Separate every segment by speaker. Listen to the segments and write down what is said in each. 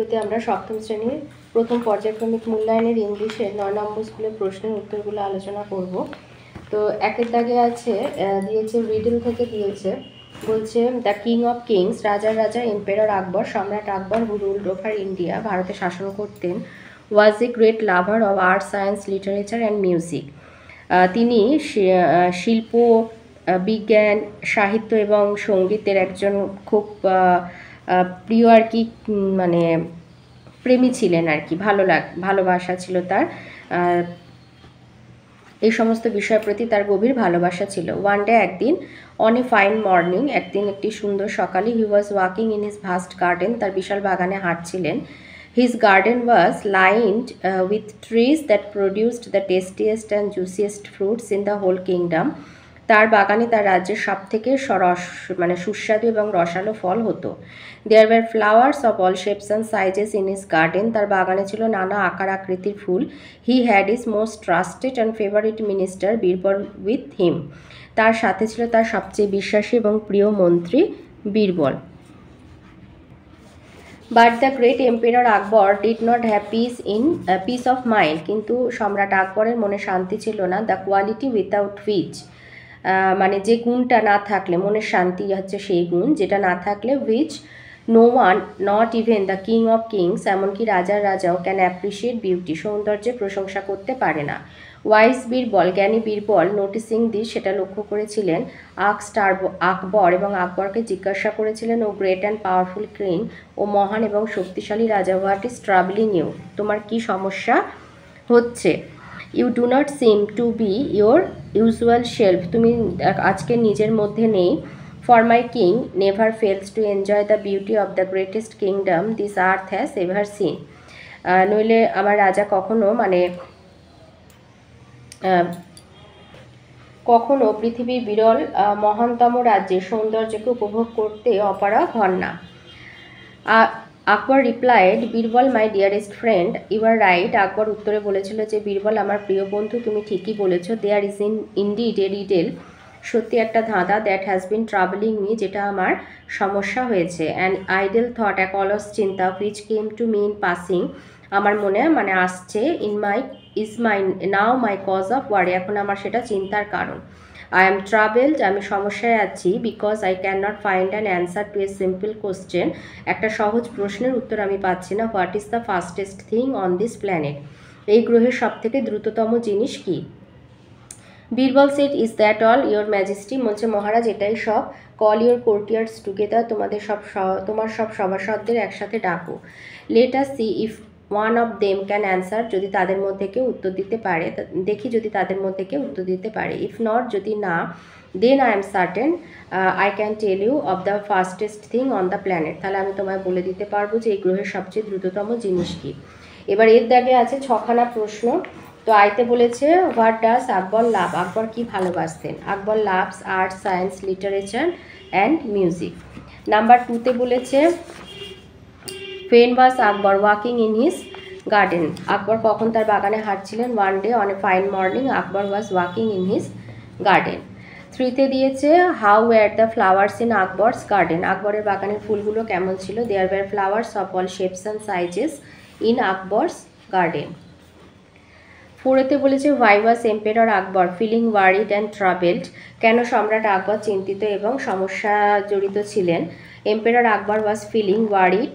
Speaker 1: ভিডিওতে আমরা সপ্তম শ্রেণীর প্রথম পর্যায়ক্রমিক মূল্যায়নের ইংলিশের 9 নম্বর স্কুলের প্রশ্নের উত্তরগুলো আলোচনা করব। তো একের দাগে আছে দিয়েছে রিডল থেকে দিয়েছে, বলছে দ্য কিং অফ কিংস, রাজার রাজা এম্পায়ার আকবর, সম্রাট Akbar who ruled over India, ভারতে শাসন করতেন, was a great lover of art, science, literature and music. তিনি শিল্প, বিজ্ঞান, সাহিত্য এবং সঙ্গীতের একজন খুব প্রিয় আর কি, মানে প্রেমী ছিলেন আর কি, ভালোবাসা ছিল তার, এই সমস্ত বিষয়ের প্রতি তার গভীর ভালোবাসা ছিল। ওয়ান ডে, একদিন, অন এ ফাইন মর্নিং, একদিন একটি সুন্দর সকালে, he was walking in his vast garden, তার বিশাল বাগানে হাঁটছিলেন। His garden was lined with trees that produced the tastiest and juiciest fruits in the whole kingdom. তার বাগানে তার রাজ্যের সব থেকে সুস্বাদু এবং রসালো ফল হতো। There were flowers of all shapes and sizes in his garden, তার বাগানে ছিল নানা আকার আকৃতির ফুল। He had his most trusted and favourite minister Birbal with him, তার সাথে ছিল তার সবচেয়ে বিশ্বাসী এবং প্রিয় মন্ত্রী Birbal. But the great empire Akbar did not have peace of mind, কিন্তু সম্রাট আকবরের মনে শান্তি ছিল না। দ্য কোয়ালিটি উইথাউট হুইচ, মানে যে গুণটা না থাকলে, মনের শান্তি হচ্ছে সেই গুণ যেটা না থাকলে, which no one not even the king of kings, এমনকি রাজার রাজাও ক্যান অ্যাপ্রিসিয়েট বিউটি, সৌন্দর্যের প্রশংসা করতে পারে না। ওয়াইজ বীরবল, জ্ঞানী বীরবল, নোটিসিং দিস, সেটা লক্ষ্য করেছিলেন। আকবর, এবং আকবরকে জিজ্ঞাসা করেছিলেন, ও গ্রেট অ্যান্ড পাওয়ারফুল কিং, ও মহান এবং শক্তিশালী রাজা, হোয়াট ইজ ট্রাবলিং ইউ, তোমার কি সমস্যা হচ্ছে। You do not seem to be your usual self, তুমি আজকে নিজের মধ্যে নেই। For my king never fails to enjoy the beauty of the greatest kingdom this earth has ever seen, নইলে আমার রাজা কখনো পৃথিবীর বিরল মহানতম রাজ্যের সৌন্দর্যকে উপভোগ করতে অপারগ হন না। Akbar replied, Birbal my dearest friend, you are right. Akbar উত্তরে বলেছিল যে, বীরবল আমার প্রিয় বন্ধু, তুমি ঠিকই বলেছ। There is indeed a riddle, সত্যি একটা ধাঁধা, that has been troubling me, যেটা আমার সমস্যা হয়েছে। অ্যান্ড আইডেল থট, এক অলস চিন্তা, which came to me in passing, আমার মনে মানে আসছে, নাও মাই কজ অফ ওয়ারি, এখন আমার সেটা চিন্তার কারণ। আই এম ট্রাভেলড, আমি সমস্যায় আছি, because I can not find an answer to a simple question, একটা সহজ প্রশ্নের উত্তর আমি পাচ্ছি না। What is the fastest thing on this planet, এই গ্রহের সব থেকে দ্রুততম জিনিস কি। Birbal said, is that all your majesty, বলছে মহারাজ এটাই সব। কল ইয়োর কোর্টিয়ার্স টুগেদার, তোমার সব সভাসদদের একসাথে ডাকো। Let us see if one of them can answer, যদি তাদের মধ্যে কেউ উত্তর দিতে পারে, দেখি যদি তাদের মধ্যে কেউ উত্তর দিতে পারে। ইফ নট, যদি না, then I am certain I can tell you of the fastest thing on the planet, তাহলে আমি তোমায় বলে দিতে পারবো যে এই গ্রহের সবচেয়ে দ্রুততম জিনিস কি। এবার এর দাগে আছে 6খানা প্রশ্ন। তো আইতে বলেছে, হোয়াট ডাজ আকবর লাভ, আকবর কি ভালোবাসতেন। Akbar loves art, science, literature and music. Number 2তে বলেছে, when was Akbar walking in his garden, Akbar কখন তার বাগানে হাঁটছিলেন। One day, on a fine morning, Akbar was walking in his garden. 3তে দিয়েছে, how were the flowers in Akbar's garden, আকবরের বাগানের ফুলগুলো কেমন ছিল। There were flowers of all shapes and sizes in Akbar's garden. 4তে বলেছে, why was empire Akbar feeling worried and troubled, কেন সম্রাট আকবর চিন্তিত এবং সমস্যা জড়িত ছিলেন। Emperor Akbar was feeling worried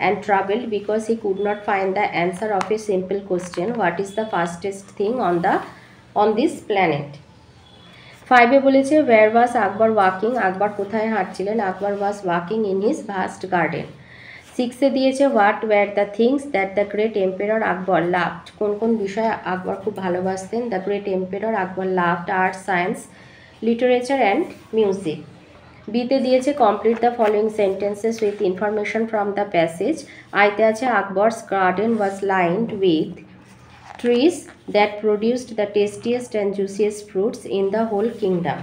Speaker 1: and troubled because he could not find the answer of a simple question, what is the fastest thing on this planet. 5-এ বলেছে, where was Akbar walking, আকবর কোথায় হাঁটছিলেন। আকবর was walking in his vast garden. 6-এ দিয়েছে, what were the things that the great emperor Akbar loved, কোন কোন বিষয়ে আকবর খুব ভালোবাসতেন। the great emperor Akbar loved art, science, literature and music. বিতে দিয়েছে, complete the following sentences with information from the passage. আইতে আছে, Akbar's garden was lined with trees that produced the tastiest and juiciest fruits in the whole kingdom.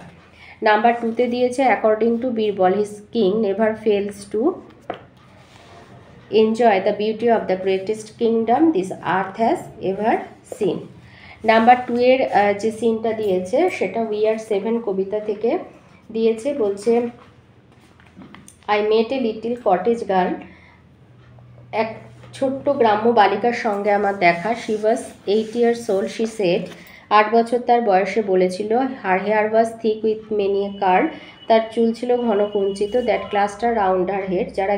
Speaker 1: Number 2তে দিয়েছে, according to Birbal his king never fails to enjoy the beauty of the greatest kingdom this earth has ever seen. Number 2-এর যে সিনটা দিয়েছে সেটা we are 7 কবিতা থেকে দিয়েছে, বলছে, I met a little cottage girl, এক ছোট্ট গ্রাম্য বালিকার সঙ্গে আমার দেখা। She was 8 years old, she said. 8 বছর তার বয়সে বলেছিল। Her hair was thick with many curl, তার চুল ছিল ঘন কুঞ্চিত। That cluster round her head, যারা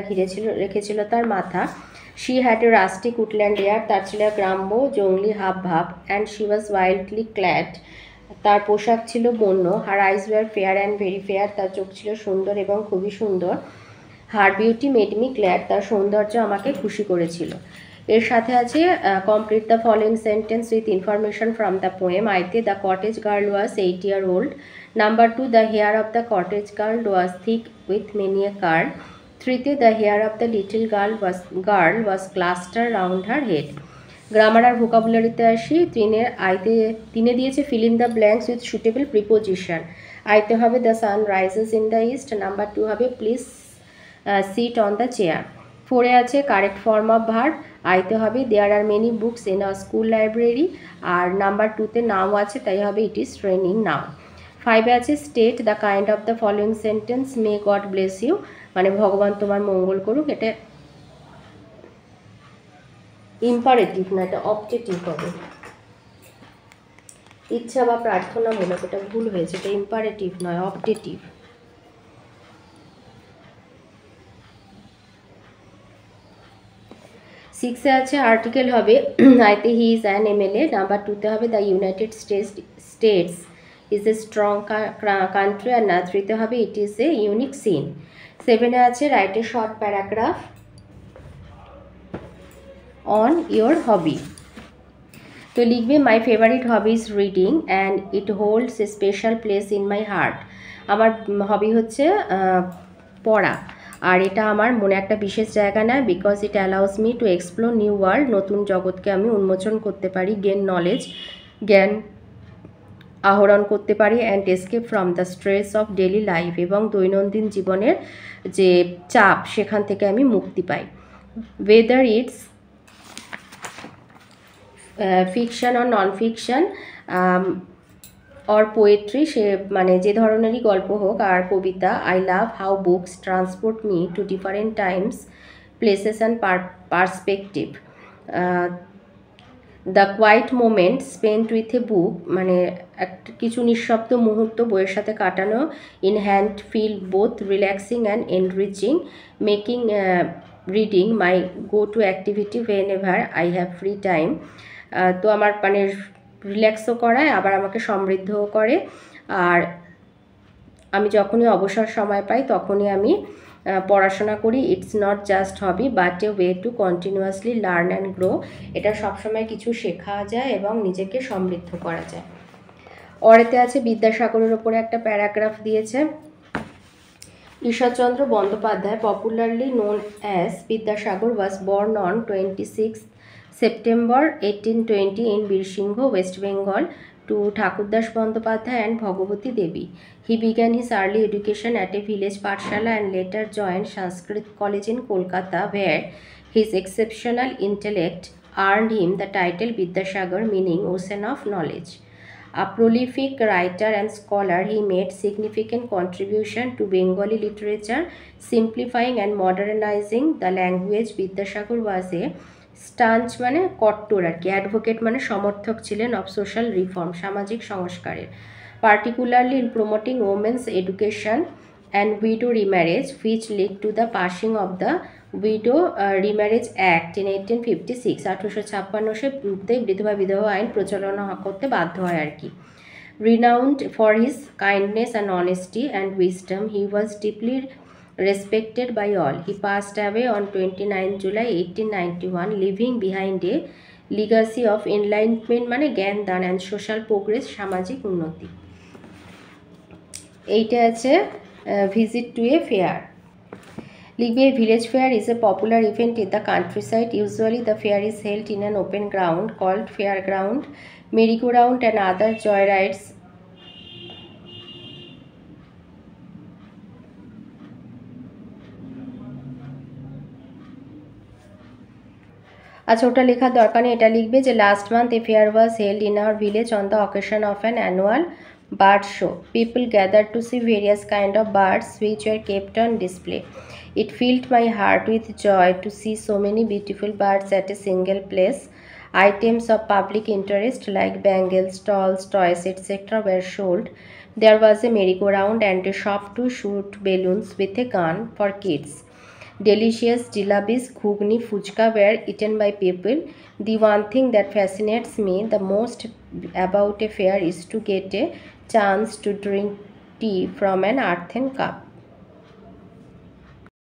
Speaker 1: রেখেছিল তার মাথা। She had a rustic woodland air, তার ছিল গ্রাম্য জঙ্গলি হাব ভাব। And she was wildly clad, তার পোশাক ছিল বন্য। Her eyes were fair and very fair, তার চোখ ছিল সুন্দর এবং খুবই সুন্দর। Her beauty made me glad, তার সৌন্দর্য আমাকে খুশি করেছিল। এর সাথে আছে complete the following sentence with information from the poem. আইতে the cottage girl was 8 years old. Number 2, the hair of the cottage girl was thick with many a curl. 3তে the hair of the little girl was cluster round her head. Grammar আর ভোকাবুলারিতে আসি। তিনে দিয়েছে fill in the blanks with suitable preposition. আইতে হবে the sun rises in the east. Number 2 হবে please sit on the chair. 4এ আছে কারেক্ট ফর্ম অফ ভার্ব। আইতে হবে there are many books in a school library. আর number 2তে now আছে, তাই হবে ইট ইজ রেনিং নাও। 5এ আছে state the kind of the following sentence. May God bless you, মানে ভগবান তোমার মঙ্গল করুক। এটা ইম্পারেটিভ না, এটা অবজেক্টিভ হবে। ইচ্ছা বা প্রার্থনামূলক, এটা ভুল হয়েছে, এটা ইম্পারেটিভ নয়, অবজেক্টিভ। 6এ আছে আর্টিকেল হবে আইতে he is an MLA. Number 2তে হবে the United States is a strong country. আর 3তে হবে it is a unique scene. 7এ আছে write a short paragraph on your hobby. তো লিখবে my favourite hobby is reading and it holds a special place in my heart. আমার hobby হচ্ছে পড়া, আর এটা আমার মনে একটা বিশেষ জায়গা নেয়। Because it allows me to explore new world, নতুন জগৎকে আমি উন্মোচন করতে পারি। গেন নলেজ, জ্ঞান আহরণ করতে পারি। And escape from the stress of daily life, এবং দৈনন্দিন জীবনের যে চাপ সেখান থেকে আমি মুক্তি পাই। Whether it's fiction or non fiction or poetry, সে মানে যে ধরনেরই গল্প হোক আর কবিতা। I love how books transport me to different times, places and perspective. The quiet moment spent with a book, মানে কিছু নিঃশব্দ মুহূর্ত বইয়ের সাথে কাটানো। In hand feel both relaxing and enriching, making reading my go to activity whenever I have free time. তো আমার মানে রিল্যাক্সও করায়, আবার আমাকে সমৃদ্ধও করে। আর আমি যখনই অবসর সময় পাই তখনই আমি পড়াশোনা করি। It's not just hobby but a way to continuously learn and grow. এটা সবসময় কিছু শেখা যায় এবং নিজেকে সমৃদ্ধ করা যায়। অরেতে আছে বিদ্যাসাগরের ওপরে একটা প্যারাগ্রাফ দিয়েছে। Ishwarchandra Bandyopadhyay, popularly known as Vidyasagar, was born on 26 September 1820 in Birsingho, West Bengal, to Thakurdas Bandyopadhyay and Bhagavati Devi. He began his early education at a village Pathshala and later joined Sanskrit College in Kolkata, where his exceptional intellect earned him the title Vidyasagar, meaning ocean of knowledge. A prolific writer and scholar, he made significant contribution to Bengali literature, simplifying and modernizing the language. Vidyasagar was a স্টাঞ্চ মানে কট্টর আর কি, advocate মানে সমর্থক ছিলেন of social reform, সামাজিক সংস্কারের। Particularly in promoting women's education and widow remarriage, which lead to the passing of the widow remarriage act in 1856। 1856-তে বিধবা আইন প্রচলন করতে বাধ্য হয় আর কি। Renowned for his kindness and honesty and wisdom, he was deeply respected by all. He passed away on 29 July 1891, leaving behind a legacy of enlightenment মানে জ্ঞান দান and social progress, সামাজিক উন্নতি। এইটা আছে visit to a fair। লিখবে village fair is a popular event in the countryside. Usually the fair is held in an open ground called fairground. Merry-go-round and other joyrides আচ্ছা, ওটা লেখার দরকার নেই, এটা লিখবে যে last month a fair was held in our village on the occasion of an annual bird show. People gathered to see various kind of birds which were kept on display. It filled my heart with joy to see so many beautiful birds at a single place. Items of public interest like bangles, dolls, toys, etc. were sold. There was a merry-go-round and a shop to shoot balloons with a gun for kids. Delicious jalebis, ghugni, fuchka were eaten by people. The one thing that fascinates me the most about a fair is to get a chance to drink tea from an earthen cup.